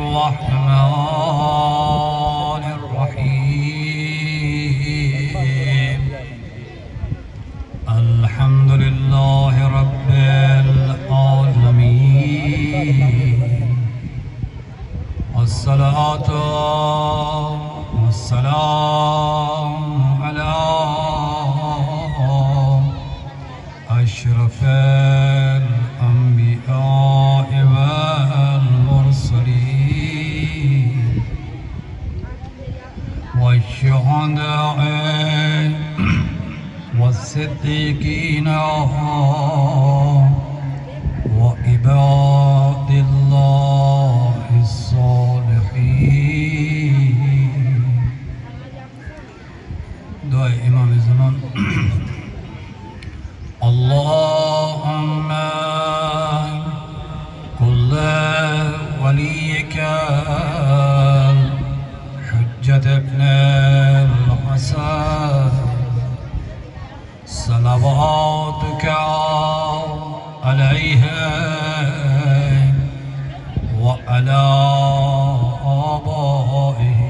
الرحمن الرحيم الحمد لله رب العالمين والصلاة والسلام على أشرف الأنبياء والمرسلين والشهداء والصديقين وعباد الله الصالحين. دعاء امام زمان. اللهم كل وليك حجة ابن الحسن صلواتك عليه وعلى آبائه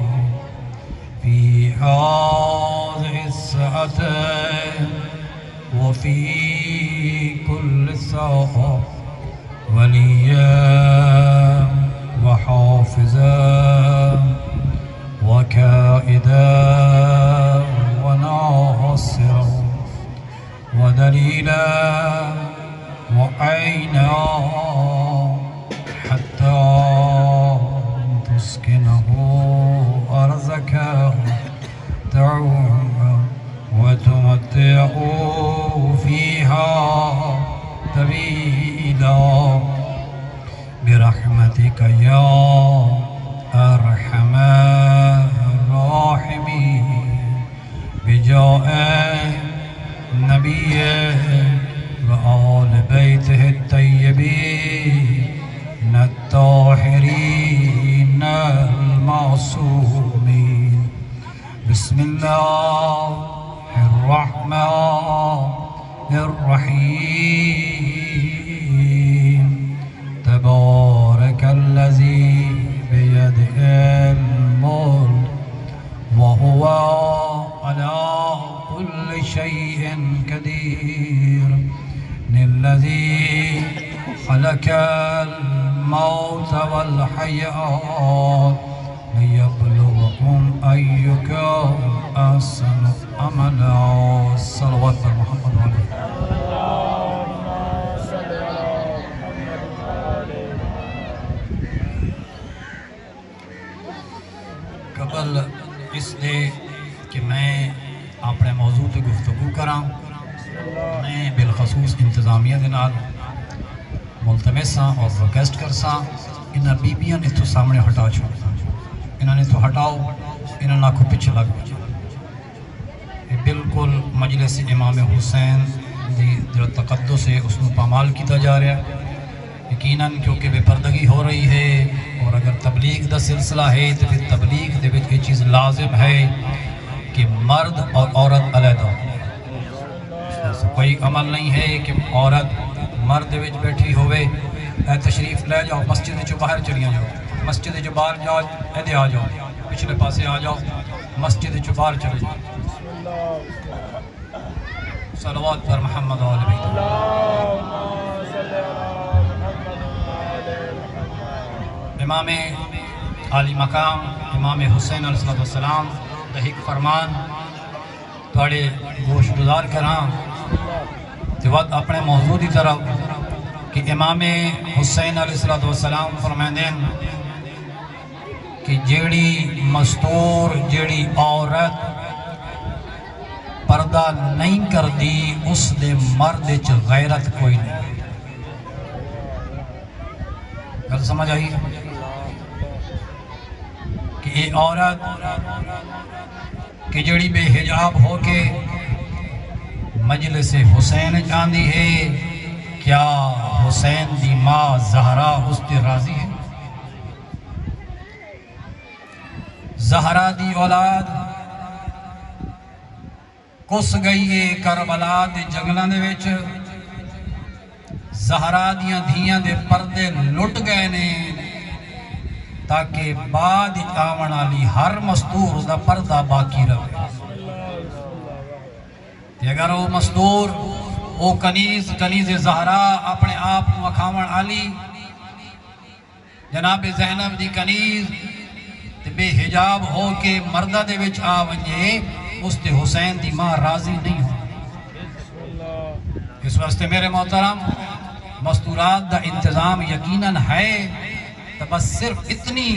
في هذه الساعة وفي كل ساعة وليا وحافظا وكائدا وناصرا ودليلا وعينا حتى تسكنه أرضك طوعا وتمتعه فيها طويلا برحمتك يا أرحم الراحمين بجاه نبي وآل بيته الطيبين الطاهرين المعصومين. بسم الله الرحمن الرحيم. تبارك الذي بيده الملك وهو على كل شيء قدير. الذي خلق الموت والحياة ليبلوكم أيكم أحسن عملا. صلوات محمد عليه. قبل اس لئے کہ میں اپنے موضوع تے گفتگو کراں، میں بالخصوص انتظامیہ دے نال ملتمس ہاں اور ریکویسٹ کرساں انہاں بیبیاں نے تو سامنے ہٹا چھوڑ، انہاں نے تو ہٹاؤ، انہاں نہ کو پیچھے لگ جائے. بالکل مجلس امام حسین دی جو تقدس ہے اس میں پامال کیتا جا رہا ہے یقیناً، کیونکہ بے پردگی ہو رہی ہے. اور اگر تبلیغ دا سلسلہ ہے تو پھر تبلیغ دے وچ یہ چیز لازم ہے کہ مرد اور عورت علیحدہ. کوئی عمل نہیں ہے کہ عورت مرد وچ بیٹھی ہوئے. اے تشریف لے جاؤ، مسجد جو باہر چلیاں جاؤ، مسجد جو باہر جاؤ، ادھے آ جاؤ، پچھلے پاسے آ جاؤ، مسجد جو باہر چلے جاؤ. صلوات پر محمد آل بیت. امام عالی مقام امام حسین علیہ السلام دہیک فرمان تھوڑے گوش گزار کراں تو وقت اپنے موضوع دی طرف کہ امام حسین علیہ السلام فرمائیں کہ جیڑی مستور جیڑی عورت پردہ نہیں کر دی اس دے مرد چ غیرت کوئی نہیں. گل سمجھ آئی کہ یہ عورت کہ جڑی بے حجاب ہو کے مجلس حسین جاندی ہے، کیا حسین دی ماں زہرا اس تے راضی ہے؟ زہرا دی اولاد کس گئی ہے کربلا دے جنگلاں دے وچ. زہرا دیاں دھیاں دے پردے لٹ گئے نے تاکہ بعد آون والی ہر مستور دا پردہ باقی رہے. اگر وہ مستور وہ کنیز زہرا اپنے آپ کو اکھاون علی جناب زینب دی کنیز تے بے حجاب ہو کے مردہ دے وچ آ ونجے اس تے حسین دی ماں راضی نہیں ہو. اس واسطے میرے محترم مستورات دا انتظام یقیناً ہے تو بس صرف اتنی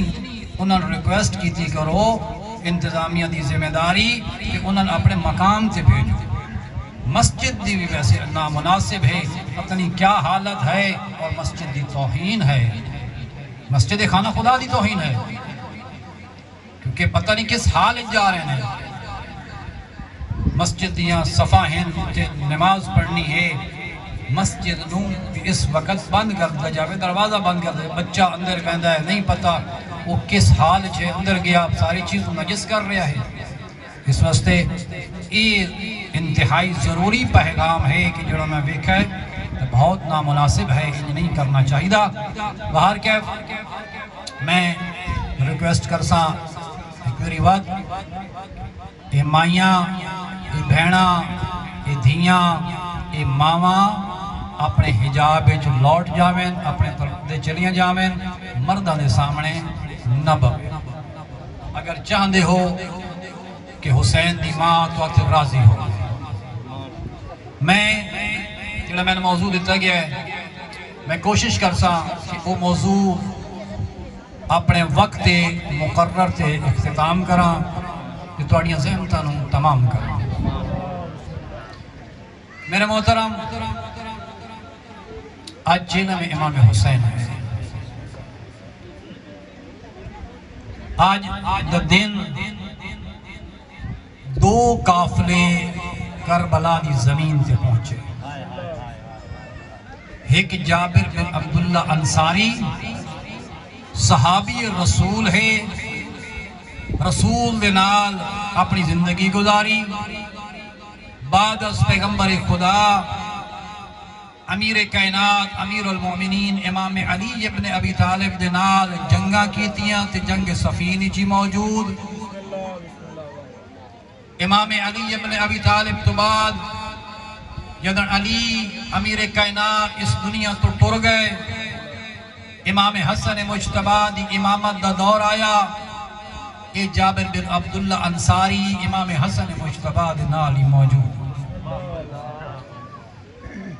انہوں نے ریکویسٹ کی تھی کرو انتظامیہ دی ذمہ داری کہ انہوں نے اپنے مقام سے بھیجو. مسجد دی بھی ویسے نامناسب ہے, پتہ نہیں کیا حالت ہے, اور مسجد دی توہین ہے, مسجد خانہ خدا دی توہین ہے, کیونکہ پتہ نہیں کس حال جا رہے ہیں. مسجد دیاں صفا ہیں نماز پڑھنی ہے, مسجد نوں اس وقت بند کر دیا جاوے, دروازہ بند کر دیا, بچہ اندر بہندا ہے, نہیں پتہ وہ کس حال چھے اندر گیا, ساری چیز نجس کر رہا ہے. اس واسطے یہ انتہائی ضروری پیغام ہے کہ جو میں دیکھا ہے بہت نامناسب ہے, یہ نہیں کرنا چاہیے. باہر کیف میں ریکویسٹ کرساں ایک وقت یہ مائیاں, یہ بھیڑاں, یہ دھیاں, یہ ماواں اپنے حجاب جو لوٹ جاویں, اپنے پردے چلیاں جاویں, مردہ دے سامنے نہ بویں. اگر چاہندے ہو کہ حسین دی ماں تو اکتب راضی ہو. میں نے موضوع دیتا گیا ہے, میں کوشش کرساں کہ وہ موضوع اپنے وقت مقرر تے اختتام کراں کہ توڑیاں ذہنتاں نوں تمام کراں. میرے محترم آج جینا میں امام حسین ہے. آج دا دن دو قافلے کربلا دی زمین سے پہنچے. ایک جابر بن عبداللہ انصاری صحابی رسول ہے, رسول دے نال اپنی زندگی گزاری, بعد از پیغمبر خدا امیر کائنات امیر المومنین امام علی ابن ابی طالب دے نال جنگاں کیتیاں تے جنگ صفین جی موجود. امام علی ابن ابی طالب تو بعد جدن علی امیر کائنات اس دنیا تو ٹر گئے, امام حسن مجتبی دی امامت دا دور آیا. یہ جابر بن عبداللہ انصاری امام حسن مجتبی دے نال ہی موجود.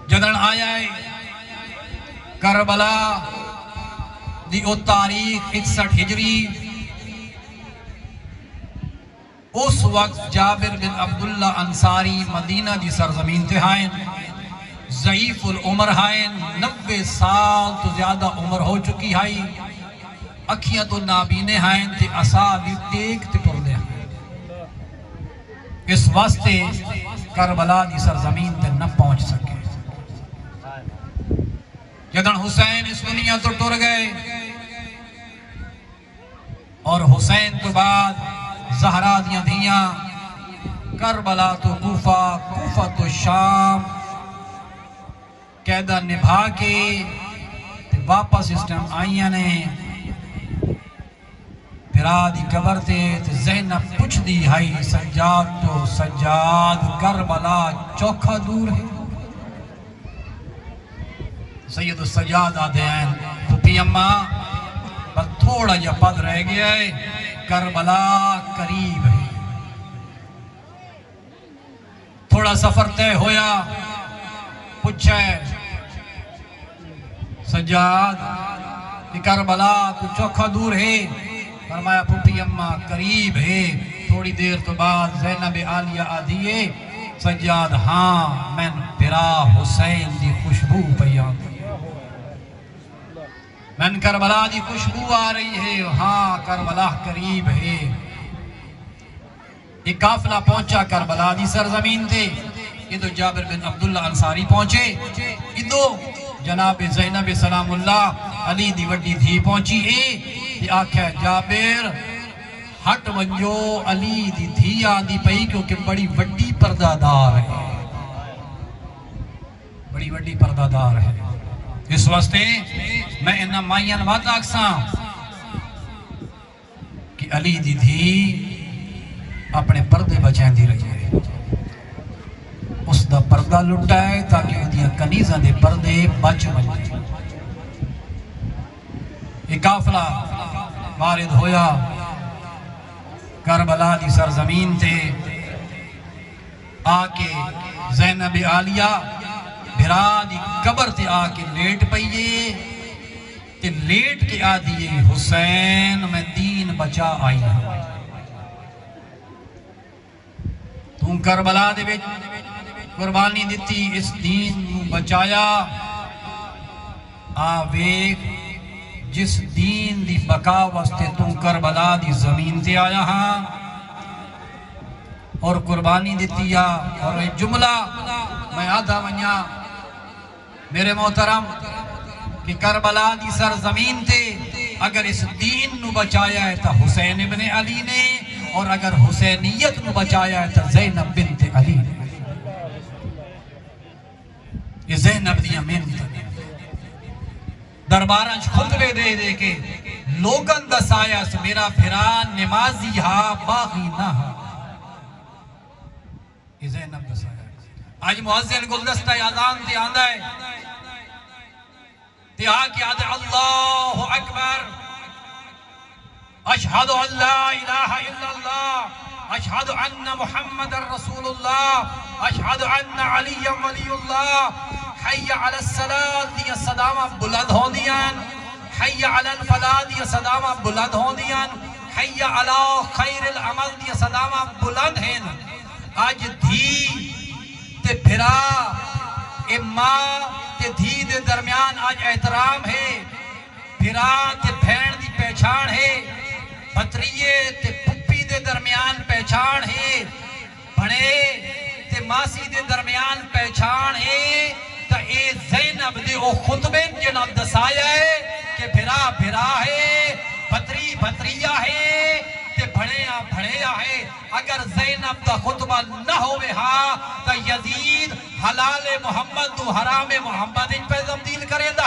جدن آیا ہے کربلا دی او تاریخ 61 ہجری, اس وقت جابر بن عبداللہ انصاری مدینہ دی سرزمین تے ہائیں, ضعیف العمر ہائیں, 90 سال تو زیادہ عمر ہو چکی ہائی, اکھیاں تو نابینے ہائیں تے عصا دی ٹیک تے ٹر دے ہائیں. اس واسطے کربلا دی سرزمین تے نہ پہنچ سکے. جدن حسین اس دنیا تو ٹر گئے اور حسین تو بعد زہرا دیاں دھیاں, کربلا تو کوفہ, کوفہ تو شام, قیدہ نبھا کے واپس اس ٹائم آئیاں نے پھرا دی قبر تے زینب پوچھ دی ہائی سجاد تو سجاد کربلا چوکھا دور ہے. سید السجاد آدھے ہیں پھوپھی اماں بس تھوڑا جا پد رہ گیا ہے, کربلا قریب ہے. تھوڑا سفر تے ہویا, پوچھے سجاد کہ کربلا تو چوکھا دور ہے, فرمایا پھوپھی اماں قریب ہے. تھوڑی دیر تو بعد زینب عالیہ آدھیے سجاد ہاں میں پھرا حسین دی خوشبو پیان, من کربلا دی خوشبو آ رہی ہے, ہاں کربلا قریب ہے. ایک قافلہ پہنچا کربلا دی سرزمین تے, یہ تو جابر بن عبداللہ انصاری پہنچے, یہ تو جناب زینب سلام اللہ علی دی وڈی دھی پہنچی ہے. یہ آکھا جابر ہٹ ونجو, علی دی دھی آندی پئی کیونکہ بڑی وڈی پردادار ہے, بڑی وڈی پردادار ہے. اس واسطے میں انہا مائیاں بات آکساں علی دی دھی اپنے پردے بچائیں دی رہی ہے، اس دا پردہ لٹا ہے تاکہ اندیاں کنیزاں دے پردے بچ بچ۔ ایک قافلہ وارد ہویا کربلا دی سرزمین تے، آکے زینب عالیہ بھرا دی قبر تے آکے لیٹ پئیے تے لیٹ کے آ دیئے حسین میں دین بچا آئی ہوں، تم کربلا دے وچ قربانی دیتی اس دین بچایا، آویک جس دین دی بقا واسطے تم کربلا دی زمین تے آیا ہاں اور قربانی دیتی یا، اور ایک جملہ میں آدھا ونیا میرے محترم کہ کربلا دی سرزمین تے اگر اس دین نو بچایا ہے تا حسین ابن علی نے، اور اگر حسینیت نو بچایا ہے تا زینب بنت علی نے۔ یہ زینب دیا محنت دربارانچ خطبے دے دے کے لوگن دسایا سے میرا پھران نمازی ہا باغی نہ ہا، یہ زینب دسایا۔ آج مؤذن گلدستہ اذان تے آندہ ہے تے آکے آدھے اللہ اکبر، اشہد ان لا الہ الا اللہ، اشہد ان محمد رسول اللہ، اشہد ان علی ولی اللہ، حی علی الصلاة دیا صدامہ بلند ہو دیان، حی علی الفلاح دیا صدامہ بلند ہو دیان، حی علی خیر العمل دیا صدامہ بلند ہیں۔ آج دھی تے بھرا اماں تے دھی دے درمیان آج احترام ہے، بھرا تے بھین دی پہچان ہے، بھتریے تے پھپھی دے درمیان پہچان ہے، بھنے تے ماسی دے درمیان پہچان ہے، تا اے زینب دے او خطبے جناب دسایا ہے کہ بھرا بھرا ہے، بھتری بھتریہ ہے، تے بھڑیا بھڑیا ہے۔ اگر زینب دا خطبہ نہ ہوئے ہاں تا یزید حلال محمد دو حرام محمد ان پہ تبدیل کرے دا،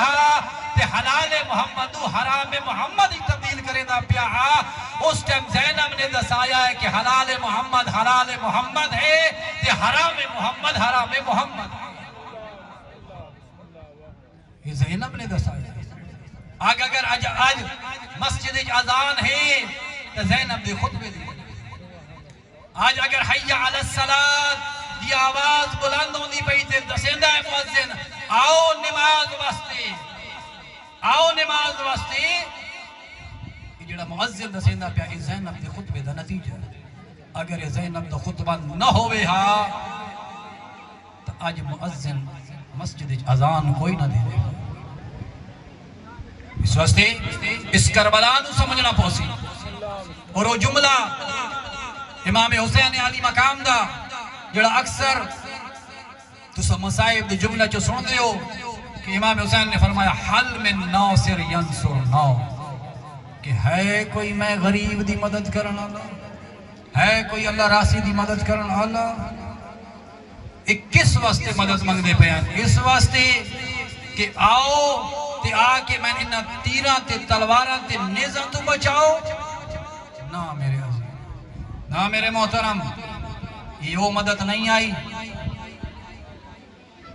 تے حلال محمد دو حرام محمد ان تبدیل کرے دا پیا۔ اس ٹائم زینب نے دسایا ہے کہ حلال محمد ہے تے حرام محمد محمد ہے، یہ زینب نے دسایا۔ اگر آج مسجد اذان ہے تو زینب دے خطبے دی، آج اگر حی علی الصلاة دی آواز بلند ہوندی پئی تے دسیندہ ہے مؤذن آؤ نماز واسطے، آؤ نماز واسطے، یہ جڑا مؤذن دسیندہ پیا یہ زینب دے خطبے دا نتیجہ۔ اگر یہ زینب دا خطبہ نہ ہوئے ہاں تو آج مؤذن مسجد اذان کوئی نہ دے دے۔ اس واسطے اس کربلا نو سمجھنا پوسی، اور وہ جملہ امام حسین علی مقام دا جڑا اکثر تو سب مسائب دے جملہ چو سن دے ہو کہ امام حسین نے فرمایا حل من ناصر ینصر ناو، کہ ہے کوئی میں غریب دی مدد کرن اللہ، ہے کوئی اللہ راسی دی مدد کرن اللہ۔ ایک کس واسطے مدد منگ دے پیان؟ اس واسطے کہ آؤ تے آکے میں انہا تیران تے تلواران تے نیزان تو بچاؤ۔ نا میرے عزیز، نا میرے محترم، یہ وہ مدد نہیں آئی۔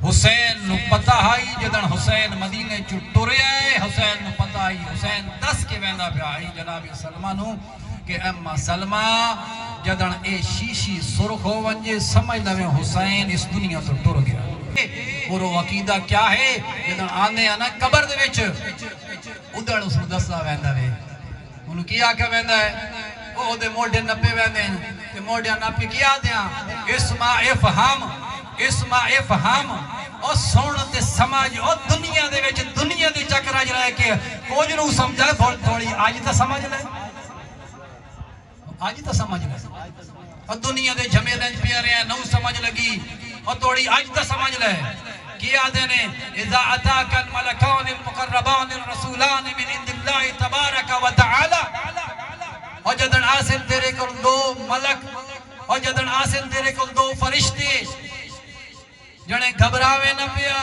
حسین نو پتہ آئی جدن حسین مدینے چو ٹرے آئے، حسین نو پتہ آئی، حسین دس کے ویندہ پہ آئی جناب سلمہ نو کہ اما سلمہ جدن اے شیشی سرخ ہو ونجے سمجھ لویں حسین اس دنیا تو ٹر گیا۔ اور وہ عقیدہ کیا ہے جدن آنے آنا قبر دے وچ ادھر اس نو دسا ویندہ وے، انہوں کیا کہ ویندہ ہے وہ دے موڑے نپے ویندے ہیں تے موڑے نپے کیا دیاں اسمع افہم اور سنتے سمجھ اور دنیا دے وچ دنیا دے چکر آج رہے کہ کچھ نو سمجھا تھوڑی آج تا سمجھ لے، آج تا سمجھ لے، اور دنیا دے جھمے دنج پیا رہے ہیں نو سمجھ لگی اور تھوڑی آج تا سمجھ لے۔ کیا دینے اذا اتاک الملکان المقربان الرسولان من عند اللہ تبارک و تعالی، اور جدن آسن تیرے کل دو ملک اور جدن آسن تیرے کل دو فرشتے جنہیں گھبراوے نہ پیا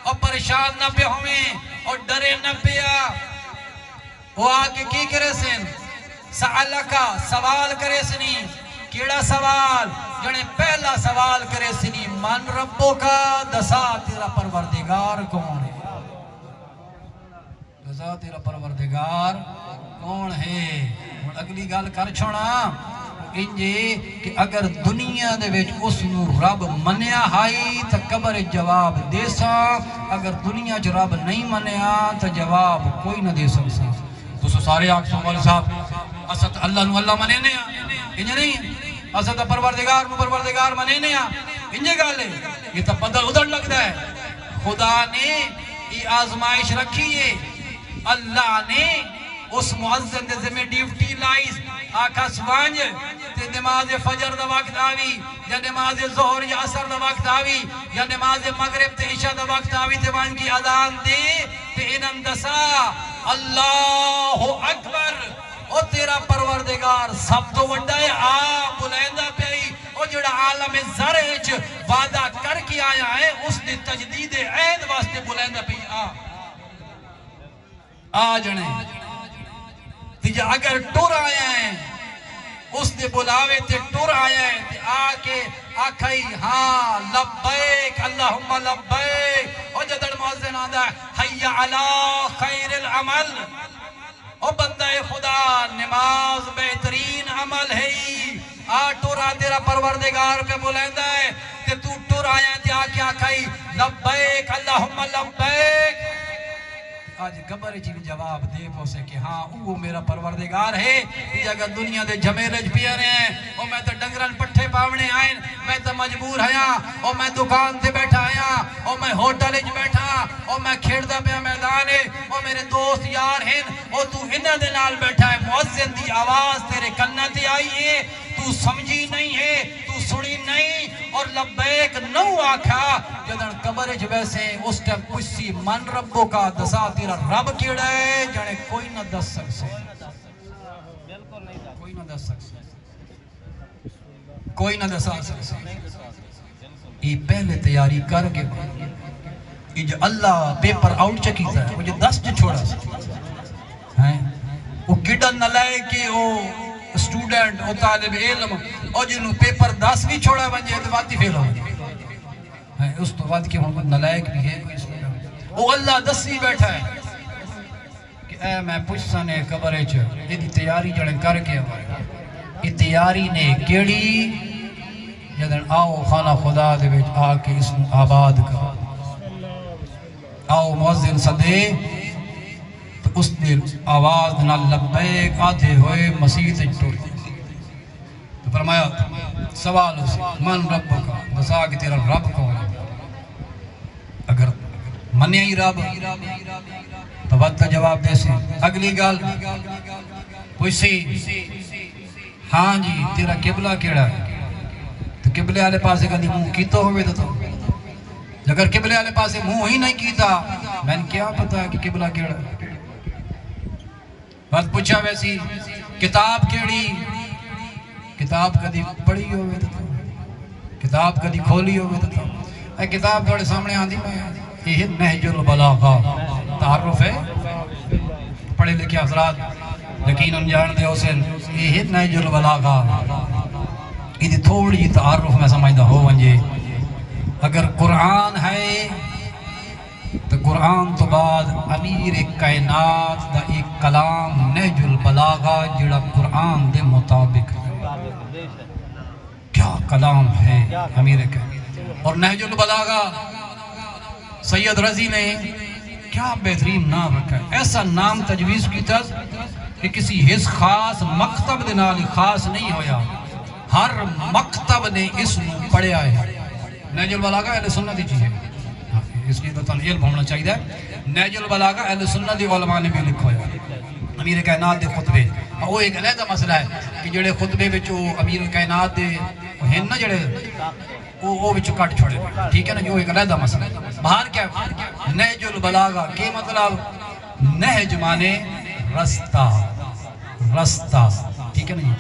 اور پریشان نہ پیا ہوئے اور ڈرے نہ پیا، وہ آکے کی کرے سن سألکا سوال کرے سنی کیڑا سوال جنے پہلا سوال کرے سنی من ربو کا دسا تیرا پروردگار کون ہے دسا تیرا پروردگار کون ہے اگلی گال کر چھوڑا انجے کہ اگر دنیا دے وچ اس نو رب منیا ہائی تا قبر جواب دے سا اگر دنیا چ رب نہیں منیا تا جواب کوئی نہ دے سکتا تو سارے آنکھ مولا صاحب اسد اللہ نو اللہ منے نیا انجے نہیں اسد پروردگار نو پروردگار منے نیا انجے گالے یہ تا بدل ادھر لگتا ہے خدا نے یہ آزمائش رکھی ہے اللہ نے اس معزن دے ذمہ ڈیوٹی لائز آکھا سوانج تے نماز فجر دا وقت آوی یا نماز ظہر یا عصر دا وقت آوی یا نماز مغرب تے عشاء دا وقت آوی تے وان کی اذان دے تے انہم دسا اللہ اکبر او تیرا پروردگار سب تو وڈا ہے بلندہ پئی او جڑا عالم زرچ وعدہ کر کے آیا ہے اس نے تجدید عہد واسطے بلندہ پئی آ جنے تیجا اگر ٹور آیا ہے اس نے بلاوے تے ٹور آیا ہے تے آکے آکھائی ہاں لبیک اللہم لبیک او جدڑ معزن آدھا ہے حی علی خیر العمل او بندہ خدا نماز بہترین عمل ہے ٹورا تیرا پروردگار پہ بلندہ ہے تے تو ٹور آیا تے آکے آکھائی لبیک اللہم لبیک آج قبر چی بھی جواب دے پوسے کہ ہاں وہ میرا پروردگار ہے یہ اگر دنیا دے جمیلج پیا رہے ہیں اور میں تو ڈنگران پٹھے پاونے آئیں میں تو مجبور ہیاں اور میں دکان سے بیٹھا ہیاں اور میں ہوٹل اچ بیٹھا اور میں کھیڑتا پیا میدان ہے اور میرے دوست یار ہیں اور تو انہ دے نال بیٹھا ہے مؤذن دی آواز تیرے کنہ تے آئی ہے تو سمجھی نہیں ہے تو سنی نہیں اور لبیک نو آکھا جدن قبر اچ ویسے اس ٹیم پوچھی من ربو کا دسا تیرا رب کیڑا ہے جانے کوئی نہ دس سکسے کوئی نہ دس سکسے کوئی نہ دسا سکسے یہ پہلے تیاری کر کے یہ جو اللہ پیپر آؤٹ چکی تھا وہ جو 10 جو چھوڑا سکتا وہ کڈن نہ لائے کہ وہ اسٹوڈنٹ وہ طالب علم اور جنہوں پیپر 10 بھی چھوڑا بن جائے تو بات ہی فیل ہو جائے اس تو بات کی محمد نلائق بھی ہے وہ اللہ 10 ہی بیٹھا ہے کہ اے میں پوچھتا نے قبرے چھو یہ تیاری جڑے کر کے یہ تیاری نے کیڑی جدن آؤ خانہ خدا دے بیچ آ کے اس آباد کا آؤ مؤذن صدے تو اس نے آواز نہ لبیک آدھے ہوئے مسیح ٹوٹ تو فرمایا سوال اسے من رب کا بسا کہ تیرا رب کون ہے اگر منی ہی رب تو وقت جواب دے سے اگلی گال پوچھی ہاں جی تیرا قبلہ کیڑا ہے تو قبلے والے پاسے کدی منہ کیتا ہوئے تو اگر قبلے والے پاسے منہ ہی نہیں کیتا میں نے کیا پتا ہے کہ قبلہ کیڑا ہے بات پوچھا ویسی کتاب کیڑی کتاب کدی پڑھی ہوئے تو کتاب کدی کھولی ہوئے تو اے کتاب تھوڑے سامنے آندھی میں یہ نہج البلاغہ تعارف ہے پڑھے لکھے حضرات یقیناً جان دے حسین یہ نہج البلاغہ یہ تھوڑی تعارف میں سمجھتا ہو ونجے اگر قرآن ہے تو قرآن تو بعد امیر کائنات دا ایک کلام نہج البلاغہ جڑا قرآن دے مطابق کیا کلام ہے امیر کائنات اور نہج البلاغہ سید رضی نے کیا بہترین نام رکھا ہے ایسا نام تجویز کی تھا کہ کسی حص خاص مکتب دنالی خاص نہیں ہویا ہر مکتب نے اس میں پڑھیا ہے نہج البلاغہ اہل سنت چیز ہے اس کی بطن علم ہونا چاہیے نہج البلاغہ اہل سنت علماء نے بھی لکھو ہے امیر کائنات دے خطبے وہ ایک علیحدہ مسئلہ ہے کہ جڑے خطبے بچو امیر کائنات دے ہیں نا جڑے وہ بچو کٹ چھوڑے ٹھیک ہے نا جو ایک علیحدہ مسئلہ ہے باہر کیا نہج البلاغہ کی مطلب نہج مانے رستہ رستہ ٹھیک ہے نا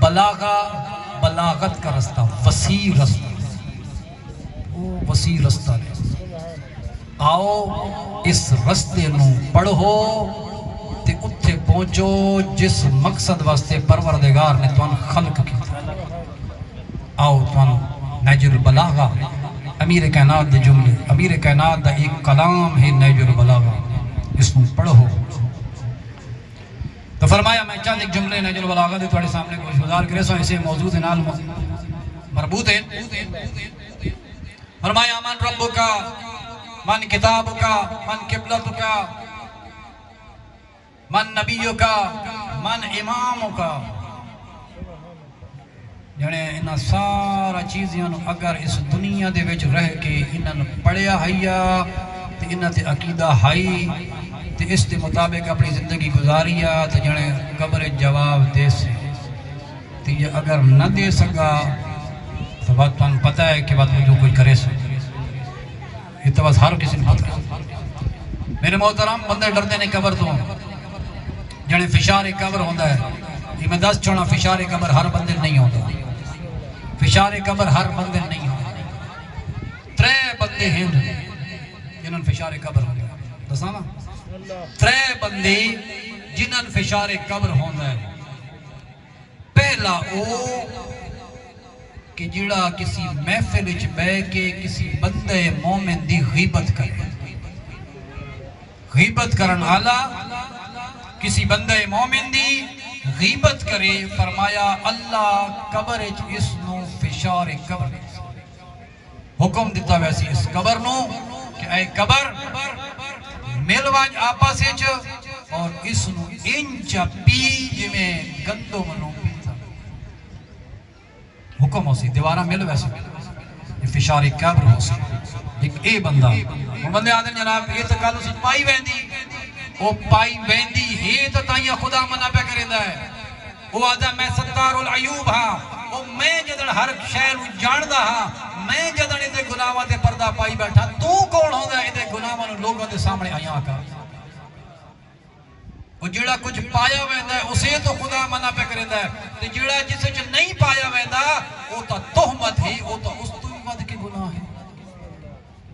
بلاغہ بلاغت کا رستہ وسیع رستہ وسیع رستہ ہے آؤ اس رستے نو پڑھو تے اتھے پہنچ پہنچو جس مقصد واسطے پروردگار نے تمہیں خلق کی. آؤ تمہیں نہج البلاغہ امیر کائنات دے جملے، امیر کائنات دا ایک کلام ہے نہج البلاغہ، اس کو پڑھو. تو فرمایا میں چند ایک جملے نہج البلاغہ دے تھوڑے سامنے کوئی گزار کرے سو اسے موضوع نال مربوط ہے. فرمایا من ربک من کتابک من قبلتک من نبیک من امامک. جنے انہاں سارا چیزیں اگر اس دنیا دے وچ رہ کے انہاں پڑھیا ہیا تے انہاں تے عقیدہ ہائی تے اس دے مطابق اپنی زندگی گزاریا تے جنے قبر جواب دے سے. تے یہ اگر نہ دے سکا تو بات تو پتہ ہے کہ بات جو کوئی کرے سے یہ تو بس ہر کسی نے پتہ ہے. میرے محترم بندے ڈردے نے قبر تو جنے فشار قبر ہوندہ ہے. یہ میں دس چھوڑا فشار قبر ہر بندے نہیں ہوتا. فشار قبر ہر بندے نہیں ہوتا. 3 بندے ہیں جنہاں فشار قبر ہوندہ ہے. دسانا 3 بندے جنہاں فشار قبر ہوندہ ہے. پہلا او کہ جڑا کسی محفل وچ بے کے کسی بندے مومن دی غیبت کرے. غیبت کرن آلا کسی بندے مومن دی غیبت کرے. فرمایا اللہ قبر اس نو فشار قبر حکم دیتا ویسی اس قبر نو کہ اے قبر ملوانج آپا سے اور اس نو انچا پی جمیں گندو منو پیتا حکم ہو سی دیوارہ مل ویسے یہ فشار قبر ہو سی. ایک اے بندہ وہ بندے آدھے جناب یہ تو کالو سی پائی ویندی وہ پائی ویندی ہے تو تائیہ خدا منع پہ کرندہ ہے. وہ آدھا میں ستار العیوب ہاں وہ میں جدن ہر شہر جاندہ ہاں میں جدن ادھے گناہوں دے پردہ پائی بیٹھا تو کون ہو دا ادھے گناہوں لوگوں دے سامنے آیاں کا. وہ جڑا کچھ پایا ویندہ ہے اسے تو خدا منع پہ کرندہ ہے. تو جڑا جسے جو نہیں پایا ویندہ وہ تو تہمت ہی وہ تو اس تہمت کی گناہ ہے.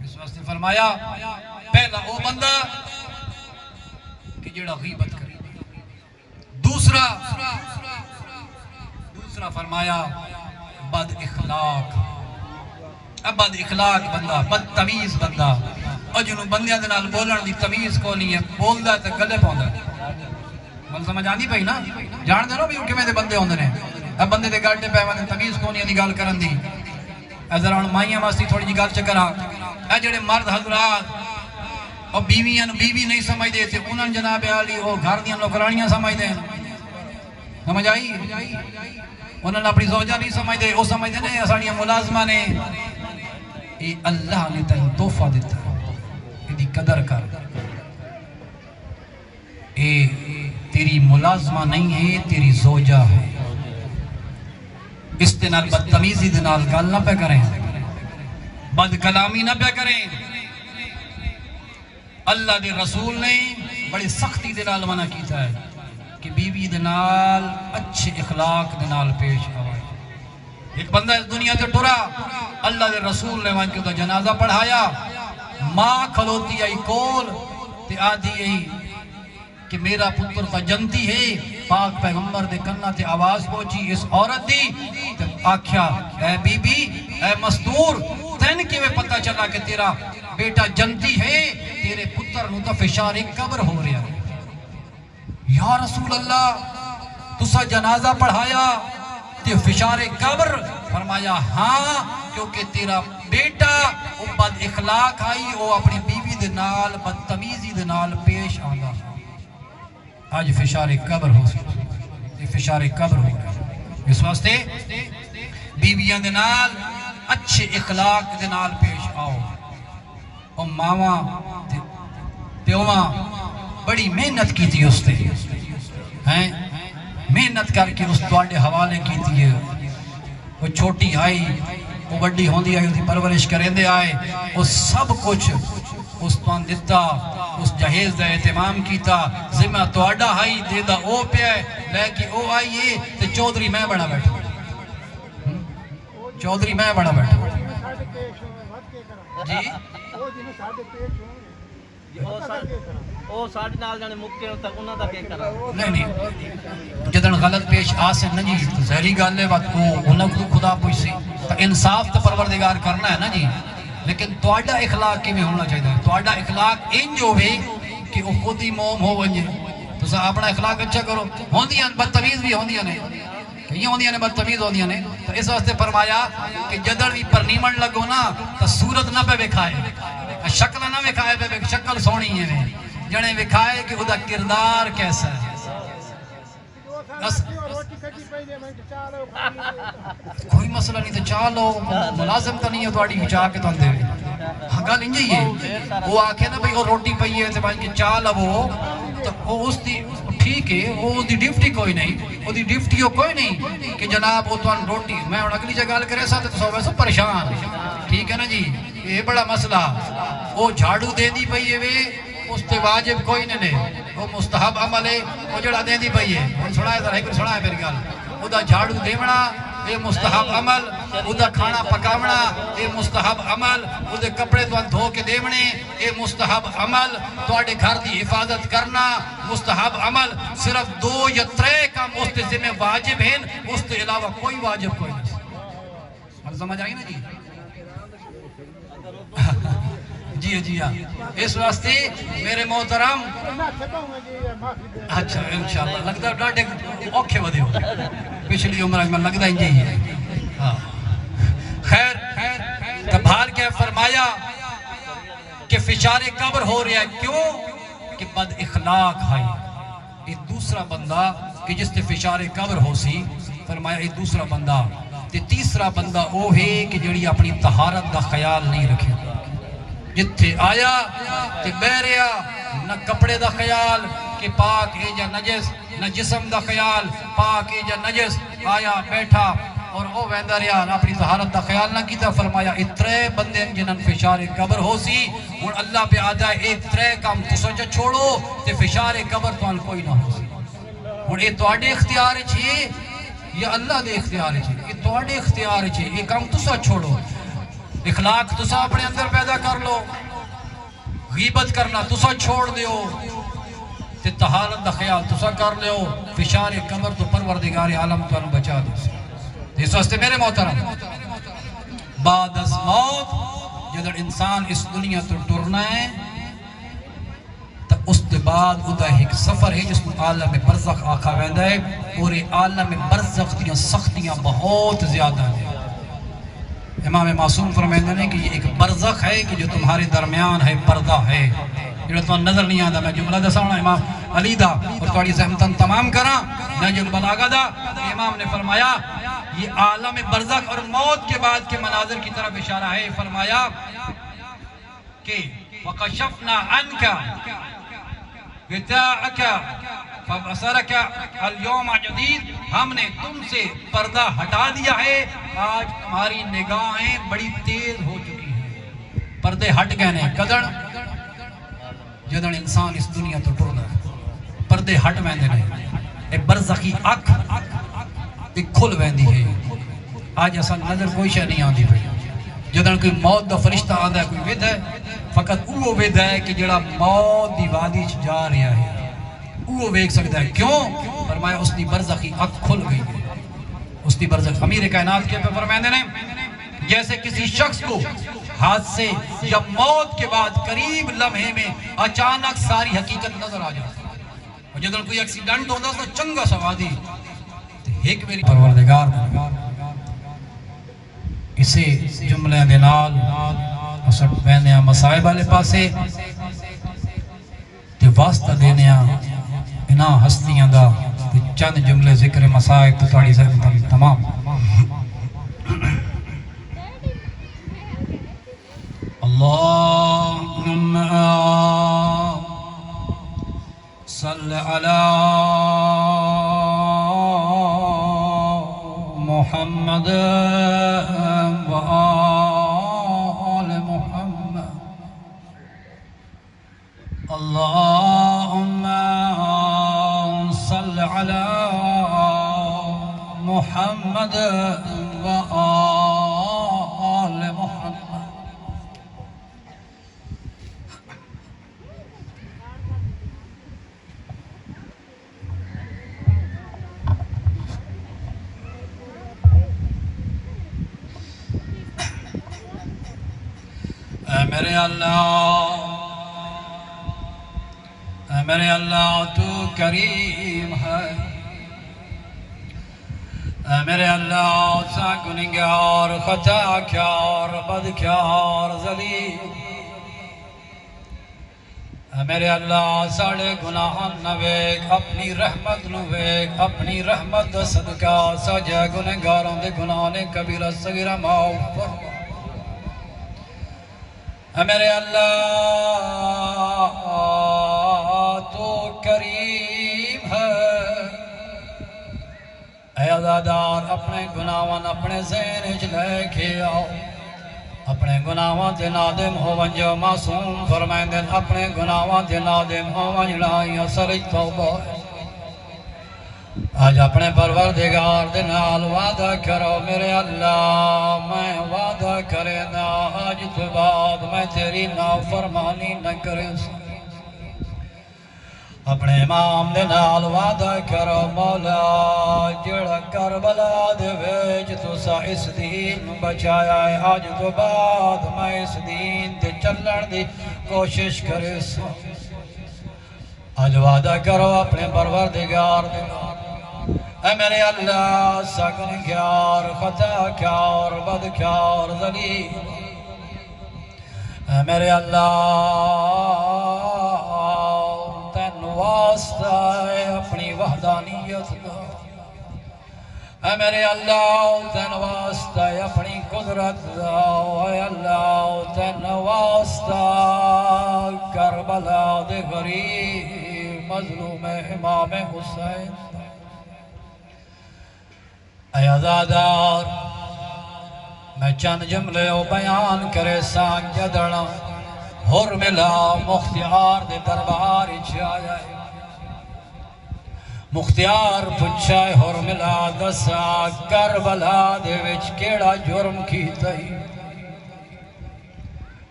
اس واسطے فرمایا پہلا وہ بندہ کہ جڑا غیبت کرے. دوسرا فرمایا بد اخلاق. بد اخلاق بندہ بد تمیز بندہ اور جنہوں بندیاں دے نال بولن دی تمیز کو نہیں ہے بول دا تے گلے پاوندا ہے. مل سمجھ آندی پئی نا جان دے نو بھی کیویں دے بندے ہوندے نے. اب بندے دے گل تے پیوندے تمیز کو نہیں دی گل کرن دی. اے ذرا ہن مائیاں واسطے تھوڑی جی گل چکراں. اے جڑے مرد حضرات اور بیویاں بیوی نہیں سمجھ دے تے انہاں جناب عالی او گھر دیاں نوکرانیاں سمجھ دے. سمجھ آئی انہوں نے اپنی زوجہ نہیں سمجھ دے وہ سمجھ دے نہیں اساڑیاں ملازمہ نے. اے اللہ نے تین تحفہ دیتا ہے دی قدر کر. اے تیری ملازمہ نہیں ہے تیری زوجہ ہے. اس دنال بدتمیزی دنال گال نہ پہ کریں بد کلامی نہ پہ کریں. اللہ دے رسول نے بڑی سختی دنال منع کیتا ہے کہ بیوی دنال اچھے اخلاق دنال پیش آئے. ایک بندہ اس دنیا تے ٹرا اللہ دے رسول نے وہاں کیوں جنازہ پڑھایا. ماں کھلوتی آئی کول تے آدھی یہی کہ میرا پتر تا جنتی ہے. پاک پیغمبر دے کنہ تے آواز پہنچی اس عورت دی تے آکھیا اے بی بی اے مستور تین کیویں پتہ چلا کہ تیرا بیٹا جنتی ہے تیرے پتر نو تا فشار قبر ہو رہا ہے. یا رسول اللہ تسا جنازہ پڑھایا تے فشار قبر. فرمایا ہاں کیونکہ تیرا بیٹا وہ بد اخلاق آئی وہ اپنی بیوی دے نال بدتمیزی دے نال پیش آندا. آج فشار قبر ہو سکتا یہ فشار قبر ہو گیا. اس واسطے بیویاں دے نال اچھے اخلاق دے نال پیش آؤ. اور ماواں پیواں بڑی محنت کی تھی اس نے محنت کر کے اس تواڈے حوالے کی تھی. وہ چھوٹی آئی وہ بڑی ہوندی آئی اسی پرورش کریں دے آئے وہ سب کچھ اس توان دیتا اس جہیز دا اہتمام کیتا. ذمہ تواڈا آئی دے دا او پہ ہے لیکن او آئیے تے چودری میں بڑا بیٹھا چودری میں بڑا بیٹھا جی ਉਹ ਸਾਡੇ ਨਾਲ ਜਾਣੇ ਮੁੱਕੇ ਤੱਕ ਉਹਨਾਂ ਦਾ ਕੀ ਕਰਾਂ نہیں نہیں جدن غلط پیش آسے نا جی ظاہری گل ہے بات انہوں کو خدا پوچھسی تو انصاف تو پروردگار کرنا ہے نا جی لیکن تواڈا اخلاق کی میں ہونا چاہیے تواڈا اخلاق انج ہوئے کہ وہ خود ہی موم ہو ونجے تو سا اپنا اخلاق اچھا کرو ہوندیاں بدتمیز بھی ہوندیاں نے یہ ہوندیاں نے بدتمیز ہوندیاں نے تو اس واسطے فرمایا کہ جدن بھی پرنیمن لگو نا تو صورت نہ پہ بکھائے شکل نہ بکھائے پہ شکل سونی ہے جنے بکھائے کہ وہ دا کردار کیسا ہے کوئی مسئلہ نہیں تو چاہ لو ملازم تو نہیں ہے توڑی چاہ کے تو اندے ہوئے گل انجی ہے وہ آکھے نا بھئی وہ روٹی پئی ہے تو بھائی چاہ لو تو وہ اس دی ٹھیک ہے وہ اس دی ڈیفٹی کوئی نہیں وہ دی ڈیفٹی ہو کوئی نہیں کہ جناب وہ تو روٹی میں اگلی جگہ کرے ساتھ تو سو ویسے پریشان ٹھیک ہے نا جی یہ بڑا مسئلہ وہ جھاڑو دے دی پئی ہے اس تے واجب کوئی نہیں وہ مستحب عمل ہے وہ جڑا دے دی پئی ہے وہ سنا ہے ذرا ایک سنا ہے میری گل او دا جھاڑو دیونا اے مستحب عمل او دا کھانا پکاونا اے مستحب عمل او دے کپڑے تو دھو کے دیونے اے مستحب عمل تواڈے گھر دی حفاظت کرنا مستحب عمل صرف 2 یا 3 کام اس تے ذمہ واجب ہیں اس تے علاوہ کوئی واجب کوئی نہیں سمجھ آئی نا جی جی جی ہاں اس واسطے میرے محترم اچھا انشاءاللہ لگتا ہے ڈاٹے اوکھے ودے ہو پچھلی عمرہ میں لگتا ہی ہے خیر تبھال کے فرمایا کہ فشار قبر ہو رہا ہے کیوں کہ بد اخلاق ہے ایک دوسرا بندہ کہ جس نے فشار قبر ہو سی فرمایا ایک دوسرا بندہ تیسرا بندہ وہ ہے کہ جڑی اپنی طہارت دا خیال نہیں رکھے جتھے آیا تے بیریا نہ کپڑے دا خیال کہ پاک ہے یا نجس نہ جسم دا خیال پاک ہے یا نجس آیا بیٹھا اور او ویندریا اپنی طہارت دا خیال نہ کیتا فرمایا اترے بندے جنہاں فشار قبر ہو سی اور اللہ پہ آدھا ہے ایک ترے کام تو سوچا چھوڑو تے فشار قبر تو ان کوئی نہ ہو سی اور اے توڑے اختیار چھے یا اللہ دے اختیار چھے اے توڑے اختیار چھے اے کام تو سا چھوڑو اخلاق تسا اپنے اندر پیدا کر لو غیبت کرنا تسا چھوڑ دیو تے طہارت دا خیال تسا کر لیو فشار قبر تو پروردگار عالم تو انو بچا دو اس واسطے میرے محترم بعد از موت جدر انسان اس دنیا تو ٹرنا ہے تو اس کے بعد ادا ایک سفر ہے جس کو عالم برزخ آکھا ویندہ ہے اور عالم برزخ دیاں سختیاں بہت زیادہ ہیں امام معصوم فرمائندہ نے کہ یہ ایک برزخ ہے کہ جو تمہارے درمیان ہے پردہ ہے جو تمہیں نظر نہیں آدھا میں جملہ دا سامنا امام علی دا اور توڑی زحمتاً تمام کرا نجل البلاغہ دا امام نے فرمایا یہ عالم برزخ اور موت کے بعد کے مناظر کی طرف اشارہ ہے فرمایا کہ وَقَشَفْنَا عَنْكَ غِطَاءَكَ فَبَصَرَكَ الْيَوْمَ جدید ہم نے تم سے پردہ ہٹا دیا ہے آج تمہاری نگاہیں بڑی تیز ہو چکی ہیں پردے ہٹ گئے ہیں قدر جدن انسان اس دنیا تو ٹرنا پردے ہٹ ویندے نہیں اے برزخی اکھ ایک کھل ویندی ہے آج ایسا نظر کوئی شے نہیں آندی پہ جدن کوئی موت دا فرشتہ آندہ ہے کوئی وید ہے فقط وہ وید ہے کہ جڑا موت دی وادی جا رہا ہے وہ ویک سکتا ہے کیوں فرمایا اس دی برزخی اکھ کھل گئی ہے اس دی برزخ امیر کائنات کے پہ فرمائندے نے جیسے کسی شخص کو حادثے یا موت کے بعد قریب لمحے میں اچانک ساری حقیقت نظر آ جاتی اور جدن کوئی ایکسیڈنٹ ہوتا ہے تو چنگا سوادی ایک میری پروردگار اسے جملے دنال اسے بینیا مسائب والے پاسے تے واسطہ دینیا انا ہستیاں دا تے چند جملے ذکر مسائب تو تھوڑی سے تمام اللہم صل علی محمد و آل محمد اللہم صل علی محمد و آل محمد میرے اللہ تو کریم ہے، میرے اللہ سا گنہگار خطا کار بدکار ذلیل، میرے اللہ ساڑے گناہ نویک اپنی رحمت نویک اپنی رحمت صدقہ سجا گنہگاروں دے گناہ نے کبیرہ صغیرہ معاف فرما۔ میرے اللہ تو کریم ہے، اے عزادار اپنے گناہاں اپنے ذہن وچ لے کے آؤ، اپنے گناہاں تے نادم ہو ونجو معصوم فرمائندے اپنے گناہاں تے نادم ہو ونجنا اثر توبہ۔ آج اپنے پروردگار دے نال وعدہ کرو میرے اللہ میں وعدہ کرے نا آج تو بعد میں تیری نافرمانی نہ کرے، اپنے امام دے نال وعدہ کرو مولا جڑا کربلا دے ویچ تو سا اس دین بچایا ہے، آج تو بعد میں اس دین تے چلن دی کوشش کرے سا۔ آج وعدہ کرو اپنے پروردگار دے نال، اے میرے اللہ سگنگار خطاکار بدکار ذلیل، اے میرے اللہ تین واسطہ ہے اپنی وحدانیت دا، اے میرے اللہ تین واسطہ ہے اپنی قدرت دا، اے اللہ تین واسطہ کربلا دے غریب مظلوم امام حسین، اے عزادار میں چند جملے و بیان کرے سان جدڑا ہر ملا مختیار دے دربار چاہے، مختیار پچھائے ہر ملا دسا کربلا دے وچ کیڑا جرم کی تئی،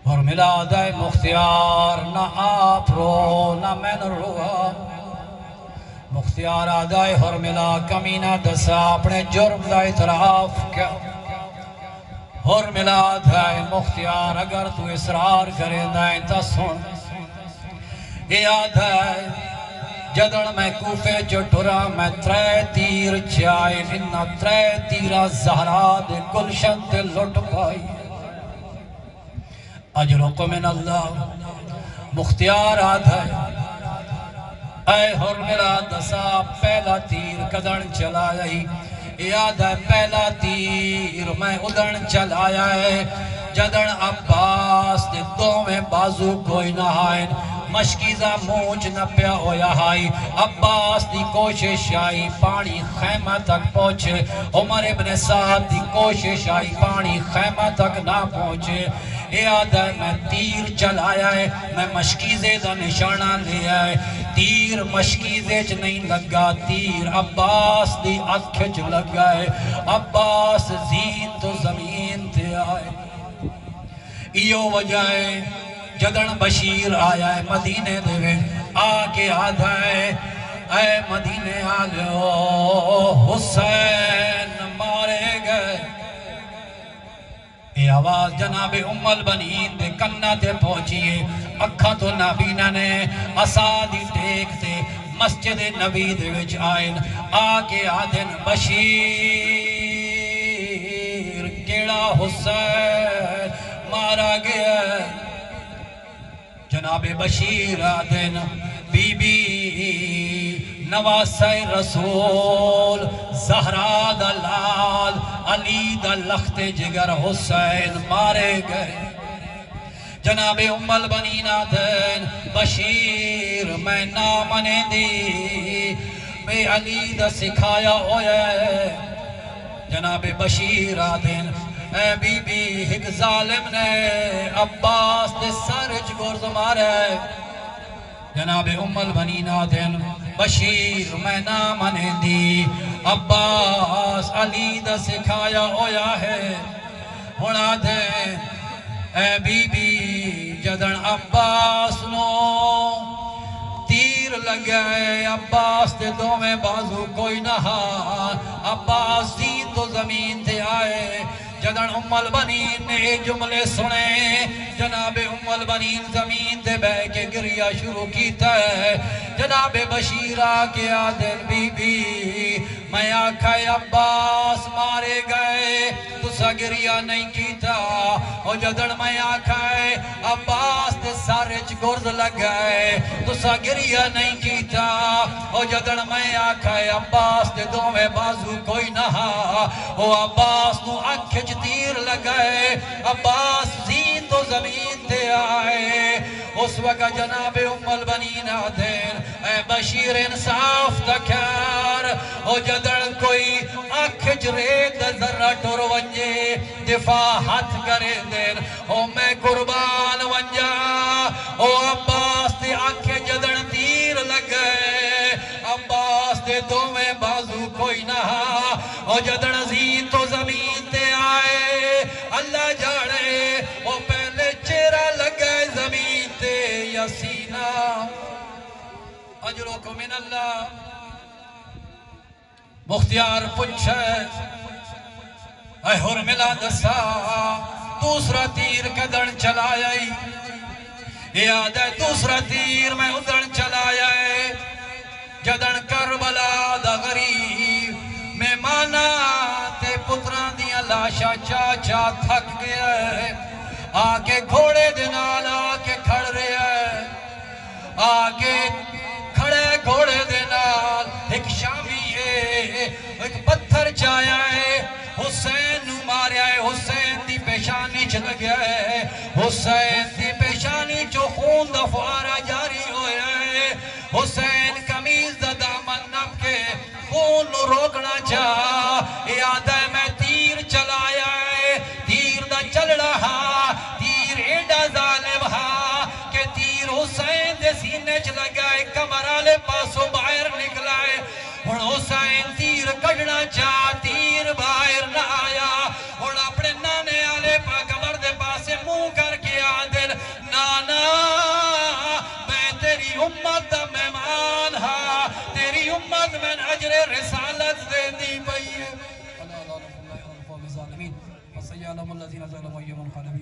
ہر ملا دے مختیار نہ آپ رو نہ میں روا، مختیار آدھائے ہر ملا کمینہ دسا اپنے جرم دا اعتراف کیا، ہر ملا آدھائے مختیار اگر تو اصرار کرے دائیں تا سن، یہ آدھائے جدڑ میں کوفے جو ٹرا میں ترے تیر چائے انہا ترے تیرہ زہرا دے گلشن دے لٹ پائی، اجرق من اللہ مختیار آدھائے اے ہر میرا دسا پہلا تیر کدن چلایا ہی، یاد ہے پہلا تیر میں ادن چلایا ہے، جدن عباس دے دو میں بازو کوئی نہ آئین، مشکیزہ موچ نہ پیا ہویا ہائی، عباس دی کوشش آئی پانی خیمہ تک پہنچے، عمر ابن سعد دی کوشش آئی پانی خیمہ تک نہ پہنچے، یاد ہے میں تیر چلایا ہے، میں مشکیزے دا نشانہ لیا ہے، تیر مشکیزے چ نہیں لگا، تیر عباس دی آنکھ چ لگا ہے، عباس زین تو زمین تے آئے، ایو وجہ ہے جدن بشیر آیا ہے مدینے دے آکے آدھا ہے اے مدینے آلو حسین مارے گئے، یہ آواز جناب ام البنین دے کنہ دے پہنچیے، اکھا تو نابینہ نے اسادی ٹیک تے مسجد نبی دے وچ آئین، آکے آدھن بشیر کیڑا حسین مارا گیا، جناب بشیر آدھن بی بی نواسہ رسول زہرا دلال علی دلخت جگر حسین مارے گئے، جناب ام البنین آدھن بشیر میں نامنے دی بے علی دا سکھایا ہویا ہے، جناب بشیر آدھن اے بی بی ایک ظالم نے عباس دے سارج گرز مارے، جناب ام البنین آدھن بشیر میں نامنے دی عباس علی دا سکھایا ہویا ہے، ہونا دے اے بی بی جدن عباس نو تیر لگائے، عباس دے دو میں بازو کوئی نہ، عباس زین تو زمین تے آئے، جدن البنین نے یہ جملے سنے جناب البنین زمین دے بہ کے گریا شروع کیتا ہے جناب بشیر آکے آدھل بی بی میں آکھا عباس مارے گئے تسا گریا نہیں کیتا اور جدن میں آکھا عباس دے سارے گرد لگ گئے تسا گریا نہیں کیتا اور جدن میں آکھا عباس دے دو میں بازو کوئی نہ او عباس نو اکھج تیر لگائے عباس زین تو زمین تے آئے اس وقت جناب البنین آدھین اے بشیر انصاف تکھار او جدن کوئی اکھج ریت ذرہ ٹور ونجے دفاع ہاتھ کرے دین او میں قربان ونجا او عباس تے آنکھیں جدن تیر لگئے عباس دے دو میں بازو کوئی نہ او جدن زین تو زمین تے آئے اللہ جاڑے او پہلے چہرہ لگئے زمین تے یا سینہ اجرکم من اللہ مختیار پچھے اے حرملہ دسا دوسرا تیر کدن چلائے یاد ہے دوسرا تیر میں ادن چلائے جدن کربلا دا غریب مہمانا تے پتران دیا لاشا چاچا تھک گیا ہے آکے گھوڑے دنال آکے کھڑ رہے ہے آکے کھڑے گھوڑے دنال ایک شامی ہے ایک پتھر چایا ہے حسین نو ماریا ہے حسین دی پیشانی چل گیا ہے حسین دی پیشانی چو خون دا فوارا جاری ہویا ہے حسین کمیز دا دامن نب کے خون نو روکنا چاہ یاد ہے میں تیر چلایا ہے تیر دا چل رہا تیر ایڈا ظالم ہا کہ تیر حسین دے سینے چل گیا ہے کمرالے پاسو باہر نکلا ہے اور حسین تیر کڑنا چاہ تیر باہر نہ آیا اور اپنے نانے آلے پا کمر دے پاسے منہ کر کے آدھل نانا میں تیری امت دا مہمان ہاں تیری امت میں اجر رسالت دے دی پئی ہے اللہ اللہ اللہ اللہ اللہ اللہ اللہ اللہ اللہ اللہ اللہ اللہ اللہ اللہ اللہ اللہ اللہ اللہ اللہ